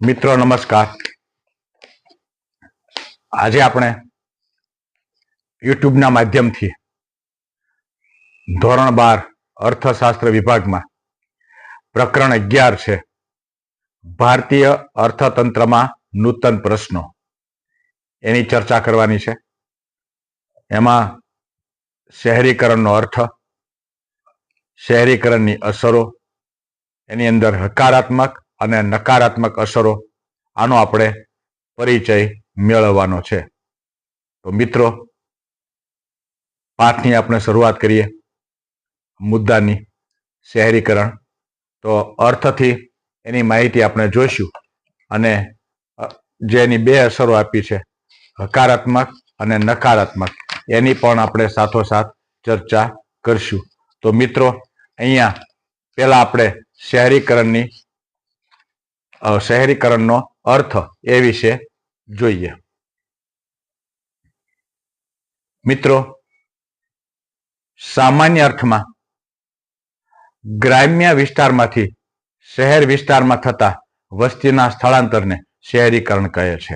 મિત્રો નમસ્કાર. આજે આપણે યુટ્યુબના માધ્યમથી ધોરણ 12 અર્થશાસ્ત્ર વિભાગમાં પ્રકરણ 11 છે, ભારતીય અર્થતંત્રમાં નૂતન પ્રશ્નો, એની ચર્ચા કરવાની છે. એમાં શહેરીકરણનો અર્થ, શહેરીકરણની અસરો, એની અંદર હકારાત્મક અને નકારાત્મક અસરો, આનો આપણે પરિચય મેળવવાનો છે. તો મિત્રો, પાઠની આપણે શરૂઆત કરીએ. મુદ્દાની શહેરીકરણ, તો અર્થથી એની માહિતી આપણે જોઈશું અને જે એની બે અસરો આપી છે, હકારાત્મક અને નકારાત્મક, એની પણ આપણે સાથોસાથ ચર્ચા કરશું. તો મિત્રો, અહીંયા પહેલા આપણે શહેરીકરણનો અર્થ એ વિશે જોઈએ. મિત્રો, સામાન્ય અર્થમાં ગ્રામ્ય વિસ્તારમાંથી શહેર વિસ્તારમાં થતા વસ્તીના સ્થળાંતરને શહેરીકરણ કહે છે.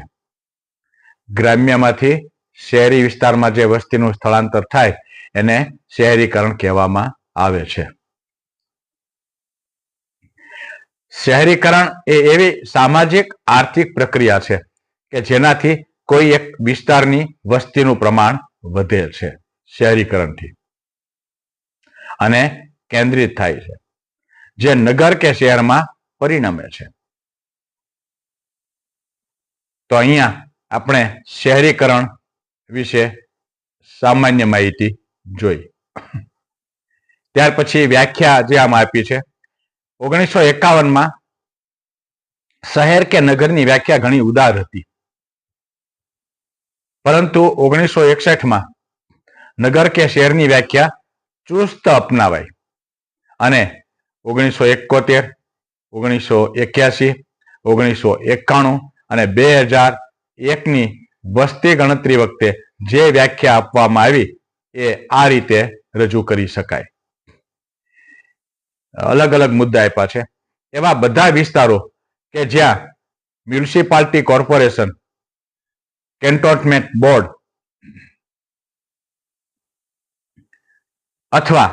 ગ્રામ્યમાંથી શહેરી વિસ્તારમાં જે વસ્તીનું સ્થળાંતર થાય એને શહેરીકરણ કહેવામાં આવે છે. શહેરીકરણ એ એવી સામાજિક આર્થિક પ્રક્રિયા છે કે જેનાથી કોઈ એક વિસ્તારની વસ્તીનું પ્રમાણ વધે છે શહેરીકરણથી અને કેન્દ્રિત થાય છે, જે નગર કે શહેરમાં પરિણમે છે. તો અહીંયા આપણે શહેરીકરણ વિશે સામાન્ય માહિતી જોઈ. ત્યાર પછી વ્યાખ્યા જે આમાં આપી છે, 1951માં શહેર કે નગરની વ્યાખ્યા ઘણી ઉદાર હતી, પરંતુ 1961માં નગર કે શહેરની વ્યાખ્યા ચુસ્ત અપનાવાઈ અને 1971, 1981, 1991 અને 2001ની વસ્તી ગણતરી વખતે જે વ્યાખ્યા આપવામાં આવી એ આ રીતે રજૂ કરી શકાય. અલગ અલગ મુદ્દા આપ્યા છે. એવા બધા વિસ્તારો કે જ્યાં મ્યુનિસિપાલિટી કોર્પોરેશન, કેન્ટોનમેન્ટ બોર્ડ અથવા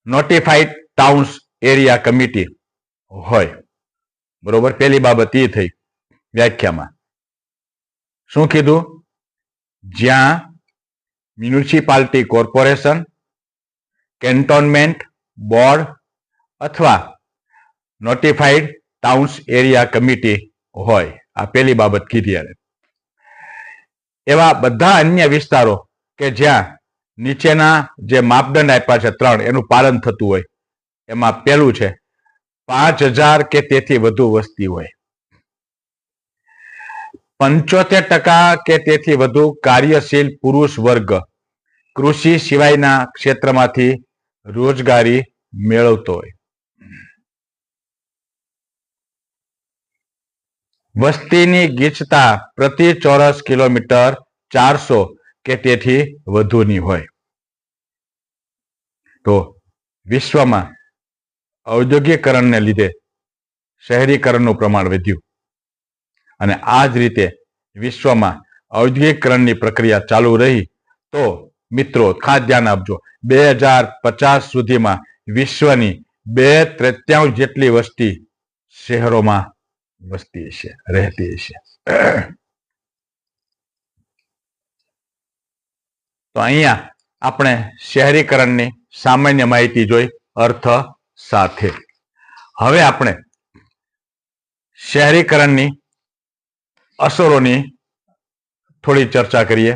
નોટિફાઈડ ટાઉન્સ એરિયા કમિટી હોય. બરોબર, પહેલી બાબત એ થઈ વ્યાખ્યામાં. શું કીધું? જ્યાં મ્યુનિસિપાલિટી કોર્પોરેશન, કેન્ટોનમેન્ટ બોર્ડ અથવા નોટિફાઈડ ટાઉન્સ એરિયા કમિટી હોય. આ પહેલી બાબત કીધી. એવા બધા અન્ય વિસ્તારો કે જ્યાં નીચેના જે માપદંડ આપ્યા છે 3, એનું પાલન થતું હોય. એમાં પહેલું છે 5000 કે તેથી વધુ વસ્તી હોય, 75% કે તેથી વધુ કાર્યશીલ પુરુષ વર્ગ કૃષિ સિવાયના ક્ષેત્રમાંથી રોજગારી મેળવતો હોય, વસ્તીની ગીચતા પ્રતિ ચોરસ કિલોમીટર 400 કે તેથી વધુની હોય. તો વિશ્વમાં ઔદ્યોગિકરણને લીધે શહેરીકરણનું પ્રમાણ વધ્યું અને આ જ રીતે વિશ્વમાં ઔદ્યોગિકરણની પ્રક્રિયા ચાલુ રહી. તો મિત્રો, ખાસ ધ્યાન આપજો, 2050 સુધીમાં વિશ્વની 2/3 જેટલી વસ્તી શહેરોમાં વસતી હશે, રહેતી હશે. તો અહીંયા આપણે શહેરીકરણની સામાન્ય માહિતી જોઈ અર્થ સાથે. હવે આપણે શહેરીકરણની અસરોની થોડી ચર્ચા કરીએ.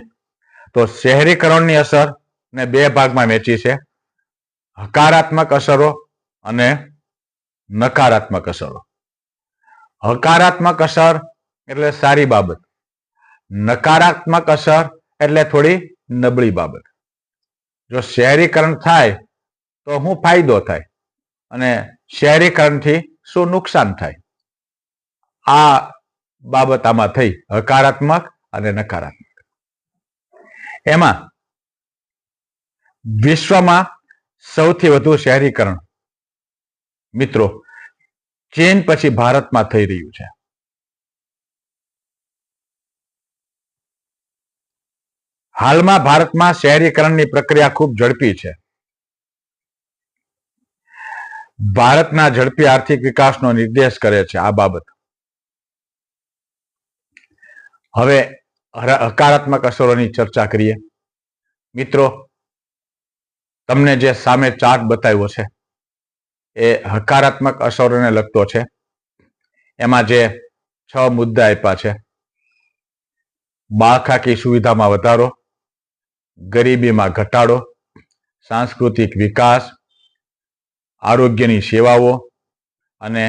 તો શહેરીકરણની અસર ને બે ભાગમાં વહેંચી છે, હકારાત્મક અસરો અને નકારાત્મક અસરો. હકારાત્મક અસર એટલે સારી બાબત, નકારાત્મક અસર એટલે થોડી નબળી બાબત. જો શહેરીકરણ થાય તો શું ફાયદો થાય અને શહેરીકરણથી શું નુકસાન થાય, આ બાબત આમાં થઈ, હકારાત્મક અને નકારાત્મક. એમાં વિશ્વમાં સૌથી વધુ શહેરીકરણ મિત્રો ચીન પછી ભારતમાં થઈ રહ્યું છે. હાલમાં ભારતમાં શહેરીકરણની પ્રક્રિયા ખૂબ ઝડપી છે. ભારતના ઝડપી આર્થિક વિકાસનો નિર્દેશ કરે છે આ બાબત. હવે હકારાત્મક અસરોની ચર્ચા કરીએ. મિત્રો, તમને જે સામે ચાર્ટ બતાવ્યો છે એ હકારાત્મક અસરોને લગતો છે. એમાં જે 6 મુદ્દા આપ્યા છે: માળખાકીય સુવિધામાં વધારો, ગરીબીમાં ઘટાડો, સાંસ્કૃતિક વિકાસ, આરોગ્યની સેવાઓ અને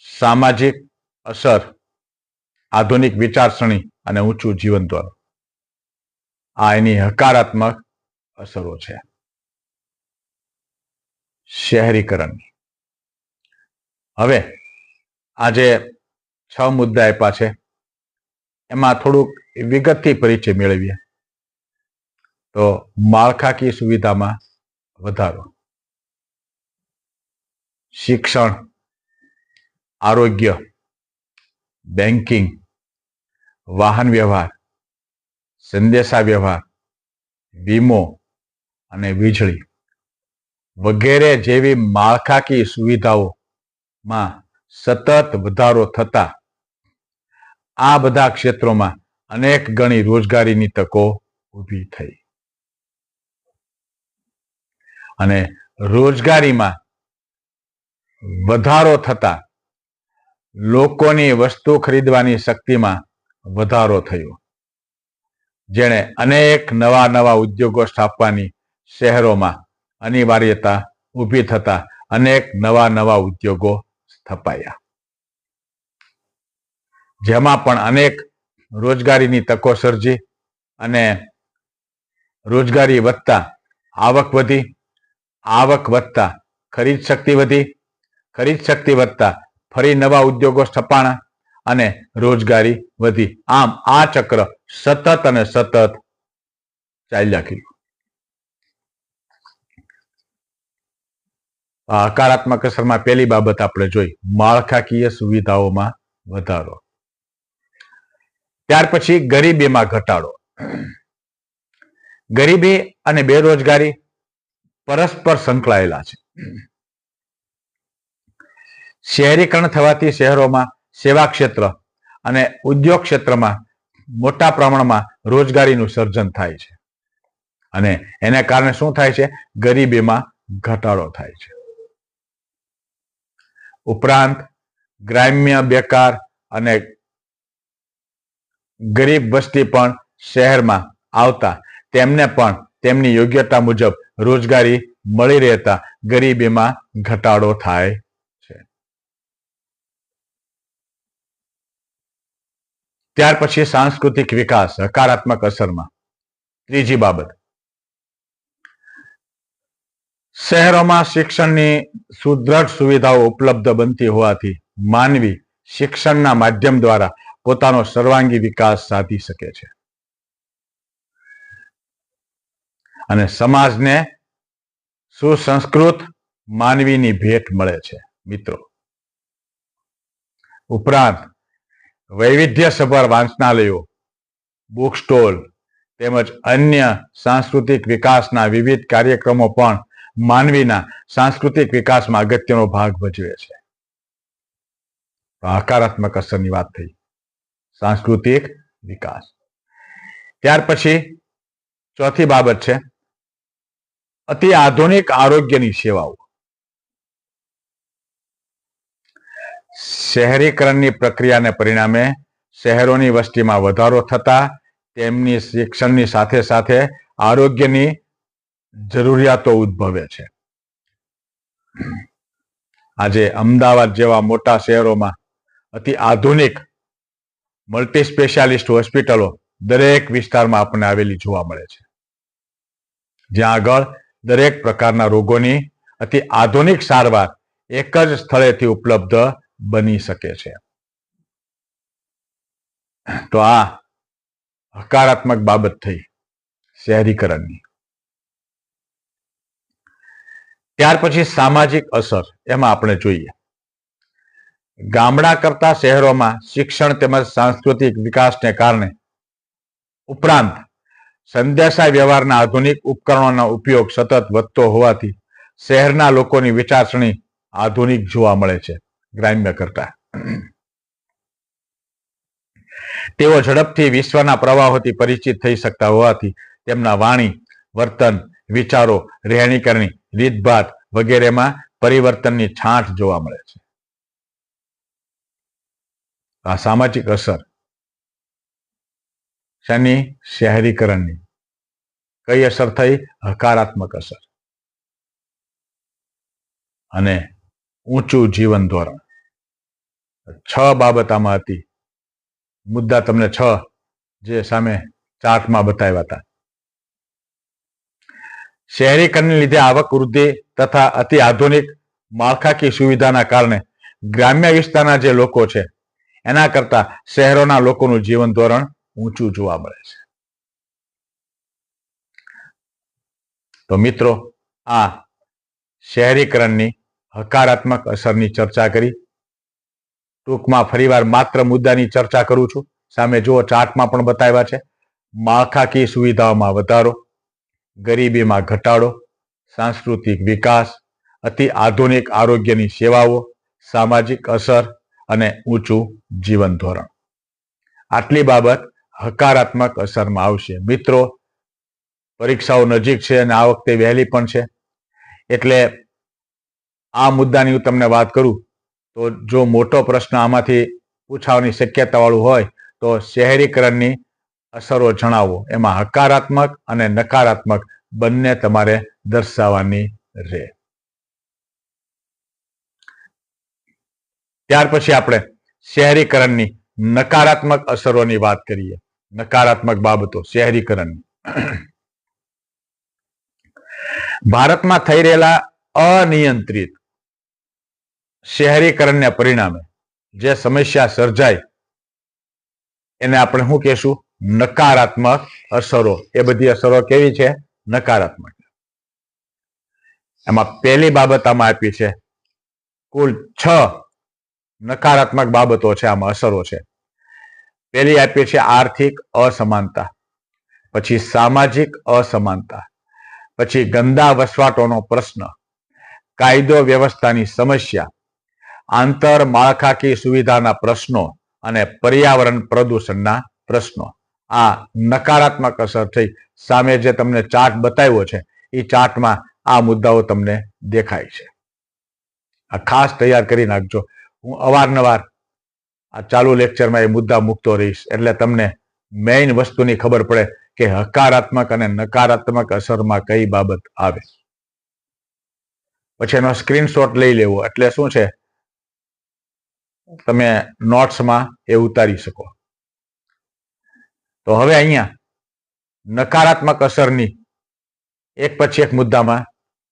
સામાજિક અસર, આધુનિક વિચારસરણી અને ઊંચું જીવન ધોરણ. આ એની હકારાત્મક અસરો છે શહેરીકરણની. હવે આ જે 6 મુદ્દા આપ્યા છે એમાં થોડુંક વિગતથી પરિચય મેળવીએ. તો માળખાકીય સુવિધામાં વધારો, શિક્ષણ, આરોગ્ય, બેન્કિંગ, વાહન વ્યવહાર, સંદેશા વ્યવહાર, વીમો અને વીજળી વગેરે જેવી માળખાકીય સુવિધાઓમાં સતત વધારો થતા આ બધા ક્ષેત્રોમાં અનેક ગણી રોજગારીની તકો ઊભી થઈ. અને રોજગારીમાં વધારો થતા લોકોની વસ્તુ ખરીદવાની શક્તિમાં વધારો થયો, જેણે અનેક નવા ઉદ્યોગો સ્થાપવાની શહેરોમાં અનિવાર્યતા ઊભી થતા અનેક નવા ઉદ્યોગો સ્થપાયા, જેમાં પણ અનેક રોજગારીની તકો સર્જી અને રોજગારી વધતા આવક વધી, આવક વધતા ખરીદ શક્તિ વધી, ખરીદ શક્તિ વધતા ફરી નવા ઉદ્યોગો સ્થપાણા અને રોજગારી વધી. આમ આ ચક્ર સતત અને સતત ચાલ્યા કર્યું. હકારાત્મક અસરમાં પહેલી બાબત આપણે જોઈ, માળખાકીય સુવિધાઓમાં વધારો. ત્યાર પછી ગરીબીમાં ઘટાડો. ગરીબી અને બેરોજગારી પરસ્પર સંકળાયેલા છે. શહેરીકરણ થવાથી શહેરોમાં સેવા ક્ષેત્ર અને ઉદ્યોગ ક્ષેત્રમાં મોટા પ્રમાણમાં રોજગારીનું સર્જન થાય છે અને એને કારણે શું થાય છે? ગરીબીમાં ઘટાડો થાય છે. ઉપરાંત ગ્રામ્ય બેકાર અને ગરીબ વસ્તી પણ શહેરમાં આવતા તેમને પણ તેમની યોગ્યતા મુજબ રોજગારી મળી રહેતા ગરીબીમાં ઘટાડો થાય છે. ત્યાર પછી સાંસ્કૃતિક વિકાસ હકારાત્મક અસરમાં. ત્રીજી બાબત, શહેરોમાં શિક્ષણની સુદ્રઢ સુવિધાઓ ઉપલબ્ધ બનતી હોવાથી માનવી શિક્ષણના માધ્યમ દ્વારા પોતાનો સર્વાંગી વિકાસ સાધી શકે છે અને સમાજને સુસંસ્કૃત માનવીની ભેટ મળે છે. મિત્રો, ઉપરાંત વૈવિધ્યસભર વાંચનાલયો, બુક સ્ટોલ તેમજ અન્ય સાંસ્કૃતિક વિકાસના વિવિધ કાર્યક્રમો પણ માનવીના સાંસ્કૃતિક વિકાસમાં અગત્યનો ભાગ ભજવે છે. હકારાત્મક અસરની વાત થઈ, સાંસ્કૃતિક વિકાસ. ત્યાર પછી ચોથી બાબત છે અતિ આધુનિક આરોગ્યની સેવાઓ. શહેરીકરણની પ્રક્રિયાને પરિણામે શહેરોની વસ્તીમાં વધારો થતા તેમની શિક્ષણની સાથે સાથે આરોગ્યની જરૂરિયાતો ઉદ્ભવે છે. આજે અમદાવાદ જેવા મોટા શહેરોમાં અતિ આધુનિક મલ્ટી સ્પેશિયાલિસ્ટ હોસ્પિટલો દરેક વિસ્તારમાં આપણને આવેલી જોવા મળે છે, જ્યાં આગળ દરેક પ્રકારના રોગોની અતિ આધુનિક સારવાર એક જ સ્થળેથી ઉપલબ્ધ બની શકે છે. તો આ હકારાત્મક બાબત થઈ શહેરીકરણની. ત્યાર પછી સામાજિક અસર, એમાં આપણે જોઈએ ગામડા કરતા શહેરોમાં શિક્ષણ તેમજ સાંસ્કૃતિક વિકાસને કારણે ઉપરાંત સંદેશા વ્યવહારના આધુનિક ઉપકરણોનો ઉપયોગ સતત વધતો હોવાથી શહેરના લોકોની વિચારસરણી આધુનિક જોવા મળે છે ગ્રામ્ય કરતા. તેઓ ઝડપથી વિશ્વના પ્રવાહોથી પરિચિત થઈ શકતા હોવાથી તેમના વાણી, વર્તન, વિચારો, રહેણીકરણી, રીતભાત વગેરેમાં પરિવર્તનની છાંટ જોવા મળે છે. આ સામાજિક અસર શેની? શહેરીકરણની. કઈ અસર થઈ? હકારાત્મક અસર. અને ઊંચું જીવન ધોરણ. 6 બાબત આમાં હતી. મુદ્દા તમને 6 જે સામે ચાર્ટમાં બતાવ્યા હતા. શહેરીકરણને લીધે આવક વૃદ્ધિ તથા અતિ આધુનિક માળખાકીય સુવિધાના કારણે ગ્રામ્ય વિસ્તારના જે લોકો છે એના કરતા શહેરોના લોકોનું જીવન ધોરણ ઊંચું જોવા મળે છે. તો મિત્રો, આ શહેરીકરણની હકારાત્મક અસરની ચર્ચા કરી. ટૂંકમાં ફરીવાર માત્ર મુદ્દાની ચર્ચા કરું છું. સામે જુઓ, ચાર્ટમાં પણ બતાવ્યા છે. માળખાકીય સુવિધાઓમાં વધારો, ગરીબીમાં ઘટાડો, સાંસ્કૃતિક વિકાસ, અતિ આધુનિક આરોગ્યની સેવાઓ, સામાજિક અસર અને ઊંચું જીવન ધોરણ. આટલી બાબત હકારાત્મક અસરમાં આવશે. મિત્રો, પરીક્ષાઓ નજીક છે અને આ વખતે વહેલી પણ છે, એટલે આ મુદ્દાની હું તમને વાત કરું તો જો મોટો પ્રશ્ન આમાંથી પૂછાવાની શક્યતા વાળું હોય તો શહેરીકરણની અસરો જણાવો. એમાં હકારાત્મક અને નકારાત્મક બંને તમારે દર્શાવવાની રહે. ત્યાર પછી આપણે શહેરીકરણની નકારાત્મક અસરોની વાત કરીએ. નકારાત્મક બાબતો શહેરીકરણની. ભારતમાં થઈ રહેલા અનિયંત્રિત શહેરીકરણને પરિણામે જે સમસ્યા સર્જાય એને આપણે શું કહેશું? નકારાત્મક અસરો. એ બધી અસરો કેવી છે? નકારાત્મક. એમાં પહેલી બાબત આમાં આપી છે. કુલ 6 નકારાત્મક બાબતો છે, આમાં અસરો છે. પહેલી આપી છે આર્થિક અસમાનતા, પછી સામાજિક અસમાનતા, પછી ગંદા વસવાટોનો પ્રશ્ન, કાયદો વ્યવસ્થાની સમસ્યા, આંતર માળખાકીય સુવિધાના પ્રશ્નો અને પર્યાવરણ પ્રદૂષણના પ્રશ્નો. આ નકારાત્મક અસર થઈ. સામે જે તમને ચાર્ટ બતાવ્યો છે એ ચાર્ટમાં આ મુદ્દાઓ તમને દેખાય છે. આ ખાસ તૈયાર કરી નાખજો. હું અવારનવાર આ ચાલુ લેક્ચરમાં એ મુદ્દા મૂકતો રહીશ, એટલે તમને મેઇન વસ્તુની ખબર પડે કે હકારાત્મક અને નકારાત્મક અસરમાં કઈ બાબત આવે. પછી એનો સ્ક્રીનશોટ લઈ લેવો, એટલે શું છે તમે નોટ્સમાં એ ઉતારી શકો. તો હવે અહીંયા નકારાત્મક અસરની એક પછી એક મુદ્દામાં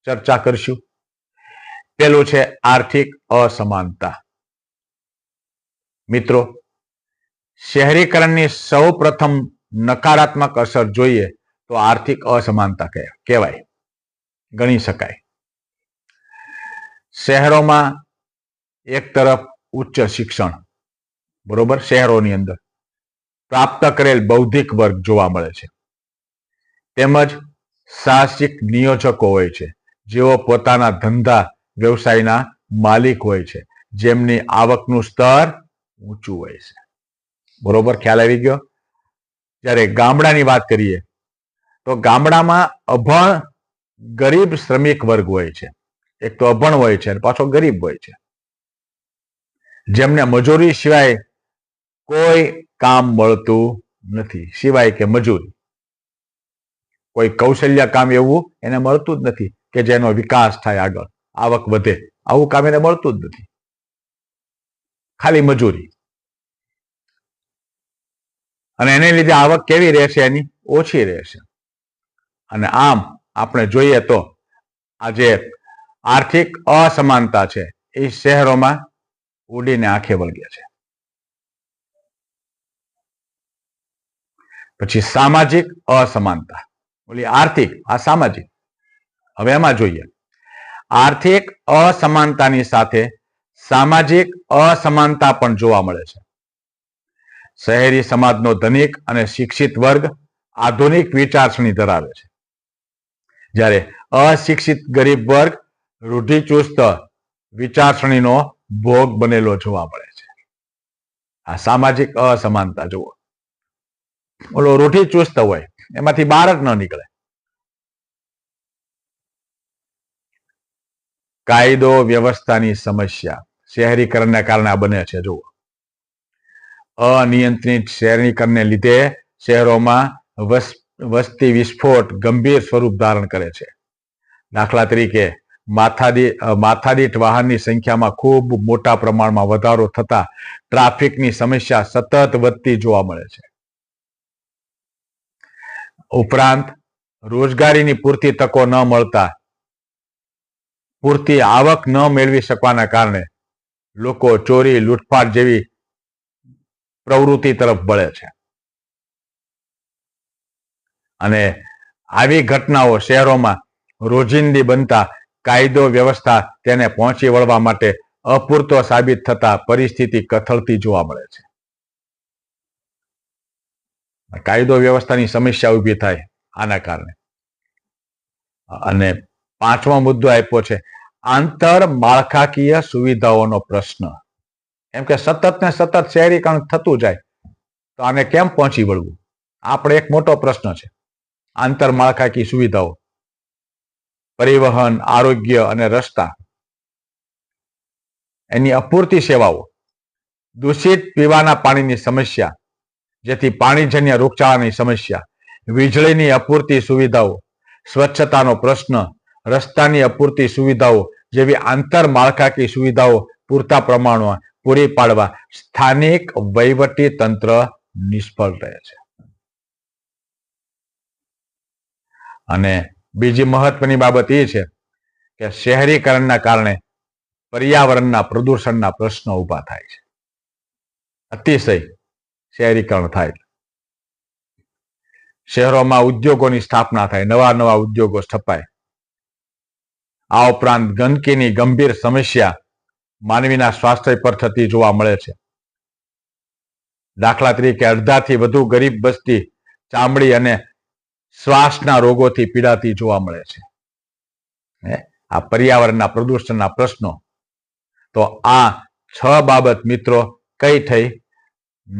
ચર્ચા કરશું. પેલું છે આર્થિક અસમાનતા. મિત્રો, શહેરીકરણની સૌ પ્રથમ નકારાત્મક અસર જોઈએ તો આર્થિક અસમાનતા કહેવાય, ગણી શકાય. શહેરોમાં એક તરફ ઉચ્ચ શિક્ષણ, બરોબર, શહેરોની અંદર પ્રાપ્ત કરેલ બૌદ્ધિક વર્ગ જોવા મળે છે, તેમજ સાહસિક નિયોજકો હોય છે, જેઓ પોતાના ધંધા વ્યવસાયના માલિક હોય છે, જેમની આવકનું સ્તર ઊંચું હોય છે. બરોબર, ખ્યાલ આવી ગયો? જ્યારે ગામડાની વાત કરીએ તો ગામડામાં અભણ ગરીબ શ્રમિક વર્ગ હોય છે. એક તો અભણ હોય છે અને પાછો ગરીબ હોય છે, જેમને મજૂરી સિવાય કોઈ કામ મળતું નથી. સિવાય કે મજૂરી, કોઈ કૌશલ્ય કામ એવું એને મળતું જ નથી કે જેનો વિકાસ થાય, આગળ આવક વધે. આવું કામ એને મળતું જ નથી, ખાલી મજૂરી. અને એને લીધે આવક કેવી રહેશે? એની ઓછી રહેશે. અને આમ આપણે જોઈએ તો આજે આર્થિક અસમાનતા છે એ શહેરોમાં ઉડીને આંખે વળગે છે. પછી સામાજિક અસમાનતા. ઓલી આર્થિક, આ સામાજિક. હવે એમાં જોઈએ, આર્થિક અસમાનતાની સાથે સામાજિક અસમાનતા પણ જોવા મળે છે. શહેરી સમાજનો ધનિક અને શિક્ષિત વર્ગ આધુનિક વિચારસરણી ધરાવે છે, જ્યારે અશિક્ષિત ગરીબ વર્ગ રૂઢિચુસ્ત વિચારસરણીનો ભોગ બનેલો જોવા મળે છે. આ સામાજિક અસમાનતા જુઓ, ઓલો રૂઢિચુસ્ત હોય એમાંથી બહાર જ ન નીકળે. કાયદો વ્યવસ્થાની સમસ્યા શહેરીકરણના કારણે આ બને છે. જુઓ, અનિયંત્રિત શહેરીકરણને લીધે શહેરોમાં વસ્તી વિસ્ફોટ ગંભીર સ્વરૂપ ધારણ કરે છે. દાખલા તરીકે માથાદીઠ વાહનની સંખ્યામાં ખૂબ મોટા પ્રમાણમાં વધારો થતા ટ્રાફિકની સમસ્યા સતત વધતી જોવા મળે છે. ઉપરાંત રોજગારીની પૂરતી તકો ન મળતા પૂરતી આવક ન મેળવી શકવાના કારણે લોકો ચોરી, લૂંટફાટ જેવી પ્રવૃત્તિ તરફ વળે છે. અને આવી ઘટનાઓ શહેરોમાં રોજિંદી બનતા કાયદો વ્યવસ્થા તેને પહોંચી વળવા માટે અપૂરતો સાબિત થતા પરિસ્થિતિ કથળતી જોવા મળે છે. કાયદો વ્યવસ્થાની સમસ્યા ઊભી થાય આના કારણે. અને પાંચમો મુદ્દો આપ્યો છે આંતર માળખાકીય સુવિધાઓનો પ્રશ્ન. એમ કે સતત ને સતત શહેરીકરણ થતું જાય તો આને કેમ પહોંચી વળવું, આપણે એક મોટો પ્રશ્ન છે. આંતર માળખાકીય સુવિધાઓ, પરિવહન, આરોગ્ય અને રસ્તા, એની અપૂરતી સેવાઓ, દૂષિત પીવાના પાણીની સમસ્યા જેથી પાણીજન્ય રોગચાળાની સમસ્યા, વીજળીની અપૂરતી સુવિધાઓ, સ્વચ્છતાનો પ્રશ્ન, રસ્તાની અપૂરતી સુવિધાઓ જેવી આંતર માળખાકીય સુવિધાઓ પૂરતા પ્રમાણમાં પૂરી પાડવા સ્થાનિક વહીવટી તંત્ર નિષ્ફળ રહે છે. અને બીજી મહત્વની બાબત એ છે કે શહેરીકરણના કારણે પર્યાવરણના પ્રદૂષણના પ્રશ્નો ઊભા થાય છે. અતિશય શહેરીકરણ થાય, શહેરોમાં ઉદ્યોગોની સ્થાપના થાય, નવા નવા ઉદ્યોગો સ્થપાય. આ ઉપરાંત ગંદકીની ગંભીર સમસ્યા માનવીના સ્વાસ્થ્ય પર થતી જોવા મળે છે. દાખલા તરીકે અડધાથી વધુ ગરીબ વસ્તી ચામડી અને શ્વાસના રોગોથી પીડાતી જોવા મળે છે. આ પર્યાવરણના પ્રદૂષણના પ્રશ્નો. તો આ 6 બાબત મિત્રો કઈ થઈ?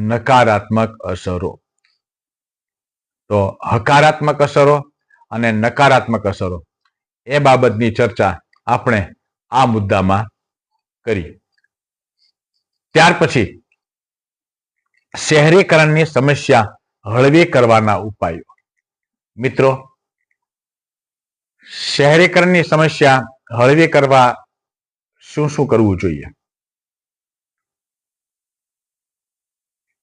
નકારાત્મક અસરો. તો હકારાત્મક અસરો અને નકારાત્મક અસરો એ બાબતની ચર્ચા આપણે આ મુદ્દામાં કરી. ત્યાર પછી શહેરીકરણની સમસ્યા હળવી કરવાના ઉપાયો. મિત્રો, શહેરીકરણની સમસ્યા હળવી કરવા શું શું કરવું જોઈએ?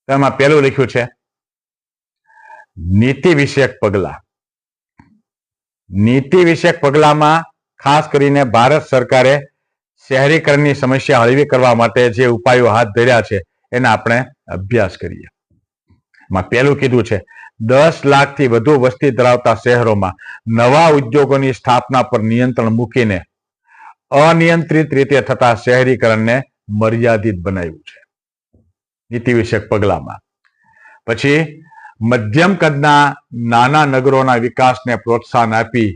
તેમાં પહેલું લખ્યું છે નીતિ વિષયક પગલા. નીતિ વિષયક પગલામાં ખાસ કરીને ભારત સરકારે શહેરીકરણની સમસ્યા હળવી કરવા માટે જે ઉપાયો હાથ ધર્યા છે એના આપણે અભ્યાસ કરીએ. એમાં પહેલું કીધું છે 10 લાખથી વધુ વસ્તી ધરાવતા શહેરોમાં નવા ઉદ્યોગોની સ્થાપના પર નિયંત્રણ મૂકીને અનિયંત્રિત રીતે થતા શહેરીકરણને મર્યાદિત બનાવ્યું છે નીતિ વિષયક પગલામાં. પછી મધ્યમ કદના નાના નગરોના વિકાસને પ્રોત્સાહન આપી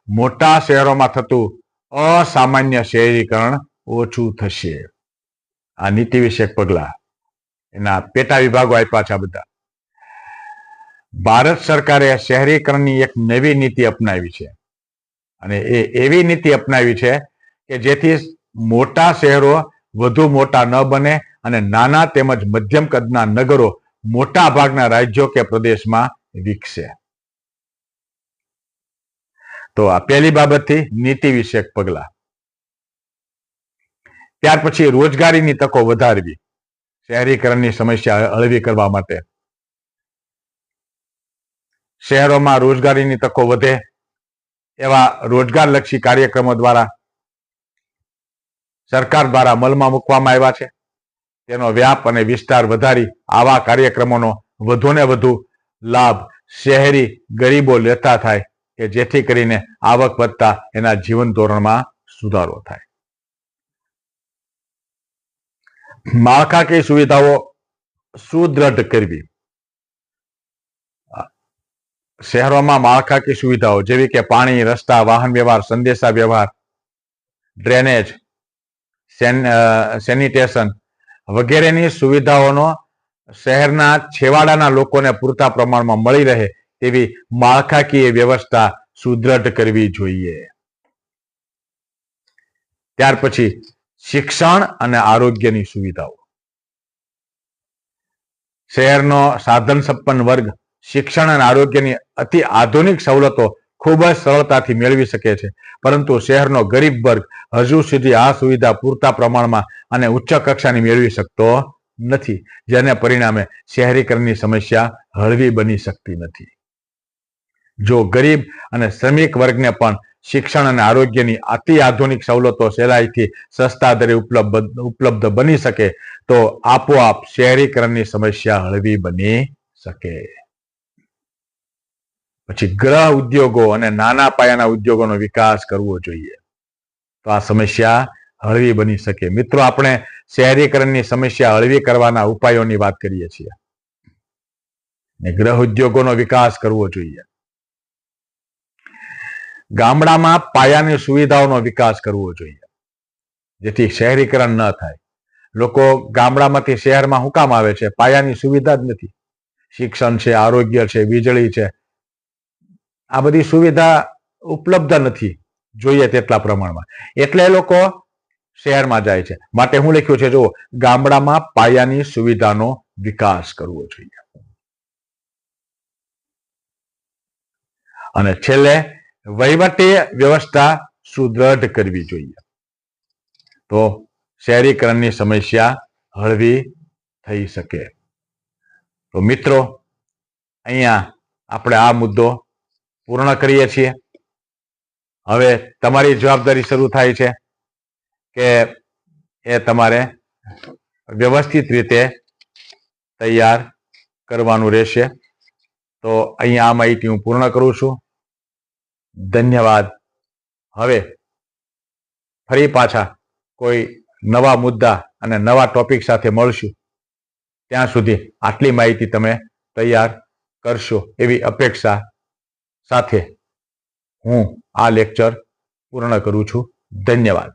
મોટા શહેરોમાં થતું અસામાન્ય શહેરીકરણ ઓછું થશે. આ નીતિ વિષયક પગલા, એના પેટા વિભાગો આપ્યા છે આ બધા. ભારત સરકારે શહેરીકરણની એક નવી નીતિ અપનાવી છે અને એ એવી નીતિ અપનાવી છે કે જેથી મોટા શહેરો વધુ મોટા ન બને અને નાના તેમજ મધ્યમ કદના નગરો મોટા ભાગના રાજ્યો કે પ્રદેશમાં વિકસે. તો આ પહેલી બાબતથી નીતિ વિષયક પગલા. ત્યાર પછી રોજગારીની તકો વધારવી શહેરીકરણની સમસ્યા હળવી કરવા માટે. શહેરોમાં રોજગારીની તકો વધે એવા રોજગારલક્ષી કાર્યક્રમો દ્વારા સરકાર દ્વારા અમલમાં મૂકવામાં આવ્યા છે. તેનો વ્યાપ અને વિસ્તાર વધારી આવા કાર્યક્રમોનો વધુને વધુ લાભ શહેરી ગરીબો લેતા થાય કે જેથી કરીને આવક વધતા એના જીવન ધોરણમાં સુધારો થાય. માળખાકીય સુવિધાઓ સુદ્રઢ કરવી. શહેરોમાં માળખાકીય સુવિધાઓ જેવી કે પાણી, રસ્તા, વાહન વ્યવહાર, સંદેશા વ્યવહાર, ડ્રેનેજ, સેનિટેશન વગેરેની સુવિધાઓનો શહેરના છેવાડાના લોકોને પૂરતા પ્રમાણમાં મળી રહે તેવી માળખાકીય વ્યવસ્થા સુદ્રઢ કરવી જોઈએ. ત્યાર પછી શિક્ષણ અને આરોગ્યની સુવિધાઓ. શહેરનો સાધન સંપન્ન વર્ગ શિક્ષણ અને આરોગ્યની અતિ આધુનિક સવલતો ખૂબ જ સરળતાથી મેળવી શકે છે, પરંતુ શહેરનો ગરીબ વર્ગ હજુ સુધી આ સુવિધા પૂરતા પ્રમાણમાં અને ઉચ્ચ કક્ષાની મેળવી શકતો નથી, જેને પરિણામે શહેરીકરણની સમસ્યા હળવી બની શકતી નથી. જો ગરીબ અને શ્રમિક વર્ગને પણ શિક્ષણ અને આરોગ્યની અતિ આધુનિક સવલતો સહેલાઈથી સસ્તા દરે ઉપલબ્ધ બની શકે તો આપોઆપ શહેરીકરણની સમસ્યા હળવી બની શકે. પછી ગ્રહ ઉદ્યોગો અને નાના પાયાના ઉદ્યોગોનો વિકાસ કરવો જોઈએ તો આ સમસ્યા હળવી બની શકે. મિત્રો, આપણે શહેરીકરણની સમસ્યા હળવી કરવાના ઉપાયોની વાત કરીએ છીએ. ગ્રહ ઉદ્યોગોનો વિકાસ કરવો જોઈએ. ગામડામાં પાયાની સુવિધાઓનો વિકાસ કરવો જોઈએ જેથી શહેરીકરણ ન થાય. લોકો ગામડામાંથી શહેરમાં શું કામ આવે છે? પાયાની સુવિધા જ નથી. શિક્ષણ છે, આરોગ્ય છે, વીજળી છે, આ બધી સુવિધા ઉપલબ્ધ નથી જોઈએ તેટલા પ્રમાણમાં, એટલે લોકો શહેરમાં જાય છે. માટે હું લખ્યું છે, જો ગામડામાં પાયાની સુવિધાનો વિકાસ કરવો જોઈએ. અને છેલ્લે વહીવટી વ્યવસ્થા સુદ્રઢ કરવી જોઈએ તો શહેરીકરણની સમસ્યા હળવી થઈ શકે. તો મિત્રો, અહીંયા આપણે આ મુદ્દો પૂર્ણ કરીએ છીએ. હવે તમારી જવાબદારી શરૂ થાય છે કે એ તમારે વ્યવસ્થિત રીતે તૈયાર કરવાનું રહેશે. તો અહીંયા આ માહિતી હું પૂર્ણ કરું છું. ધન્યવાદ. હવે ફરી પાછા કોઈ નવા મુદ્દા અને નવા ટોપિક સાથે મળશું. ત્યાં સુધી આટલી માહિતી તમે તૈયાર કરશો એવી અપેક્ષા સાથે હું આ લેક્ચર પૂર્ણ કરું છું. ધન્યવાદ.